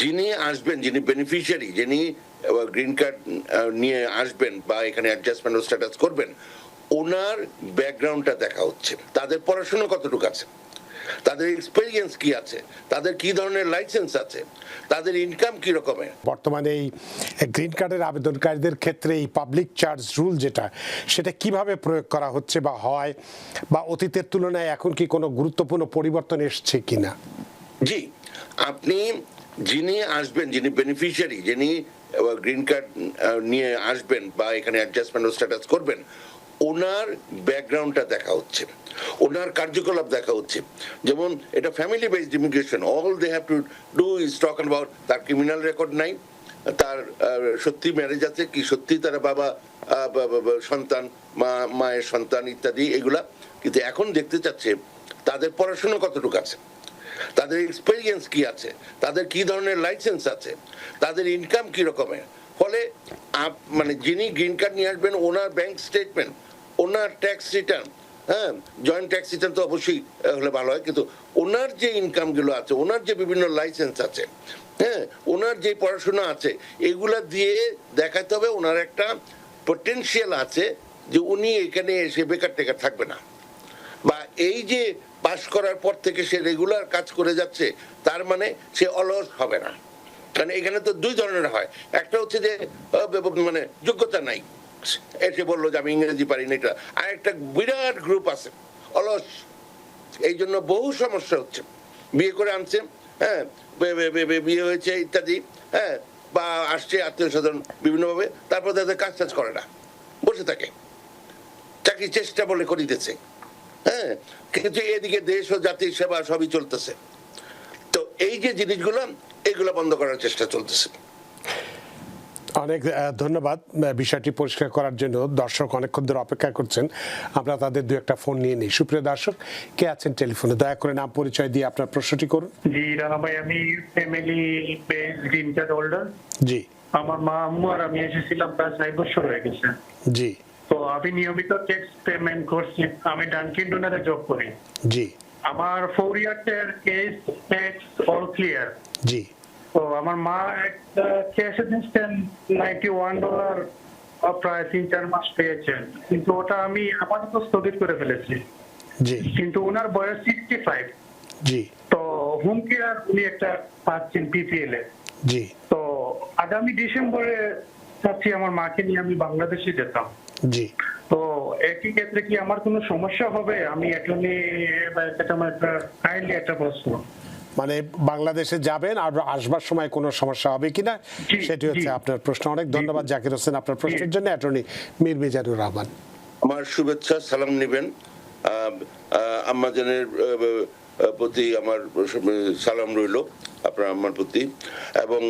যিনি আসবেন, যিনি বেনিফিশিয়ারি, যিনি গ্রিন কার্ড নিয়ে আসবেন বা এখানে অ্যাডজাস্টমেন্ট ও স্ট্যাটাস করবেন, ওনার ব্যাকগ্রাউন্ডটা দেখা হচ্ছে, তাদের পড়াশোনা কতটুকু আছে, তাদের এক্সপেরিয়েন্স কি আছে, তাদের কি ধরনের লাইসেন্স আছে, তাদের ইনকাম কি রকমের। বর্তমানে এই গ্রিন কার্ডের আবেদনকারীদের ক্ষেত্রে এই পাবলিক চার্জ রুল সেটা কিভাবে প্রয়োগ করা হচ্ছে বা হয়, বা অতীতের তুলনায় এখন কি কোনো গুরুত্বপূর্ণ পরিবর্তন এসছে কিনা? জি, আপনি যিনি আসবেন, যিনি বেনিফিশিয়ারি, যিনি গ্রিন কার্ড নিয়ে আসবেন বা এখানে অ্যাডজাস্টমেন্ট ও স্ট্যাটাস করবেন, ওনার ব্যাকগ্রাউন্ডটা দেখা হচ্ছে, ওনার কার্যকলাপ দেখা হচ্ছে। যেমন এটা family based immigration, all they have to do is talk about তার ক্রিমিনাল রেকর্ড নাই, তার সত্যি ম্যারেজ আছে কি, সত্যি তার বাবা সন্তান, মায়ের সন্তান ইত্যাদি এগুলা। কিন্তু এখন দেখতে চাচ্ছে তাদের পড়াশোনা কতটুকু আছে, তাদের এক্সপেরিয়েন্স কি আছে, তাদের কি ধরনের লাইসেন্স আছে, তাদের ইনকাম কি রকমের। ফলে মানে যিনি গ্রিন কার্ড নিয়ে আসবেন, ওনার ব্যাংক স্টেটমেন্ট, ওনার ট্যাক্স রিটার্ন, হ্যাঁ জয়েন্ট ট্যাক্স রিটার্ন তো অবশ্যই হলে ভালো হয়, কিন্তু ওনার যে ইনকামগুলো আছে, ওনার যে বিভিন্ন লাইসেন্স আছে, হ্যাঁ ওনার যে পড়াশোনা আছে, এগুলা দিয়ে দেখাতে হবে ওনার একটা পটেনশিয়াল আছে যে উনি এখানে এসে বেকার টেকার থাকবে না, বা এই যে পাস করার পর থেকে সে রেগুলার কাজ করে যাচ্ছে, তার মানে সে অলস হবে না। কারণ এখানে তো দুই ধরনের হয়, একটা হচ্ছে যে মানে যোগ্যতা নাই, এসে বললো যে আমি ইংরেজি পারি না, এটা। আর একটা বিরাট গ্রুপ আছে অলস, এই জন্য বহু সমস্যা হচ্ছে। বিয়ে করে আনছে, হ্যাঁ বিয়ে হয়েছে ইত্যাদি, হ্যাঁ বা আসছে আত্মীয় স্বজন বিভিন্নভাবে, তারপর তাদের কাজ টাজ করে না, বসে থাকে, চাকরি চেষ্টা বলে করিতেছে, হ্যাঁ কিন্তু এদিকে দেশ ও জাতির সেবা সবই চলতেছে। তো এই যে জিনিসগুলো, এগুলো বন্ধ করার চেষ্টা চলতেছে। অনেক ধন্যবাদ বিষয়টি পরিষ্কার করার জন্য। দর্শক অনেকক্ষণ ধরে অপেক্ষা করছেন, আমরা তাদের দু একটা ফোন নিয়ে নিই। সুপ্রিয় দর্শক, কে আছেন টেলিফোনে? দয়া করে নাম পরিচয় দিয়ে আপনার প্রশ্নটি করুন। জি রানা ভাই, আমি family based green card holder. জি। আমার মা আম্মু আর আমি এসেছিলাম প্রায় 6 বছর হয়ে গেছে। জি। তো আমি নিয়মিত ট্যাক্স পেমেন্ট করছি। আমি ডানকিন ডোনারে জব করি। জি। আমার 4 ইয়ার্সের কেস ট্যাক্স অল ক্লিয়ার। জি। তো আমার মা একটা ক্যাশ দিচ্ছেন $91 প্রায় 3-4 মাস পেয়েছেন, কিন্তু ওটা আমি আপাতত স্থগিত করে ফেলেছি। জি। কিন্তু ওনার বয়স 65। জি। তো হোম কেয়ার উনি একটা পাচ্ছেন পিপিএল এ। জি। তো আগামী ডিসেম্বরে চাচ্ছি আমার মাকে নিয়ে আমি বাংলাদেশে যেতাম। জি। তো একই ক্ষেত্রে কি আমার কোনো সমস্যা হবে? আমি অ্যাটর্নি আমার একটা কাইন্ডলি একটা প্রশ্ন। মানে বাংলাদেশে যাবেন আর আসবার সময় কোনো সমস্যা হবে কিনা সেটি হচ্ছে আপনার প্রশ্ন। অনেক ধন্যবাদ জাকির হোসেন আপনার প্রশ্নের জন্য। অ্যাটর্নি মীর মিজানুর রহমান, আমার শুভেচ্ছা সালাম নেবেন, আম্মাজানের প্রতি আমার সালাম রইল আপনার আম্মার প্রতি। এবং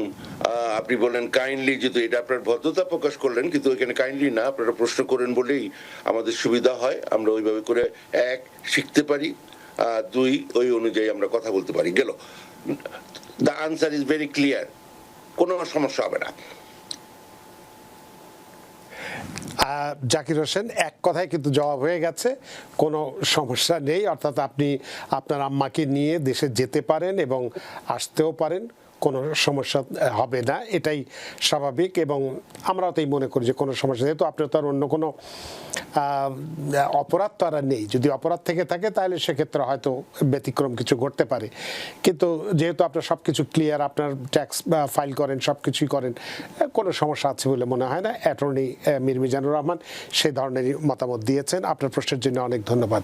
আপনি বলেন কাইন্ডলি, যেহেতু এটা আপনার ভদ্রতা প্রকাশ করলেন, কিন্তু এখানে কাইন্ডলি না, আপনারা প্রশ্ন করেন বলেই আমাদের সুবিধা হয়, আমরা ওইভাবে করে এক শিখতে পারি, দুই ওই অনুযায়ী আমরা কথা বলতে পারি। গেল, the answer is very clear, কোনো সমস্যা হবে না। জাকির হোসেন এক কথায় কিন্তু জবাব হয়ে গেছে, কোনো সমস্যা নেই। অর্থাৎ আপনি আপনার আম্মাকে নিয়ে দেশে যেতে পারেন এবং আসতেও পারেন, কোনো সমস্যা হবে না, এটাই স্বাভাবিক। এবং আমরাও তাই মনে করি যে কোনো সমস্যা, যেহেতু আপনার তো আর অন্য কোনো অপরাধ তো আর নেই। যদি অপরাধ থেকে থাকে তাহলে সেক্ষেত্রে হয়তো ব্যতিক্রম কিছু ঘটতে পারে, কিন্তু যেহেতু আপনার সব কিছু ক্লিয়ার, আপনার ট্যাক্স ফাইল করেন, সব কিছুই করেন, কোনো সমস্যা আছে বলে মনে হয় না। অ্যাটর্নি মীর মিজানুর রহমান সেই ধরনেরই মতামত দিয়েছেন। আপনার প্রশ্নের জন্য অনেক ধন্যবাদ।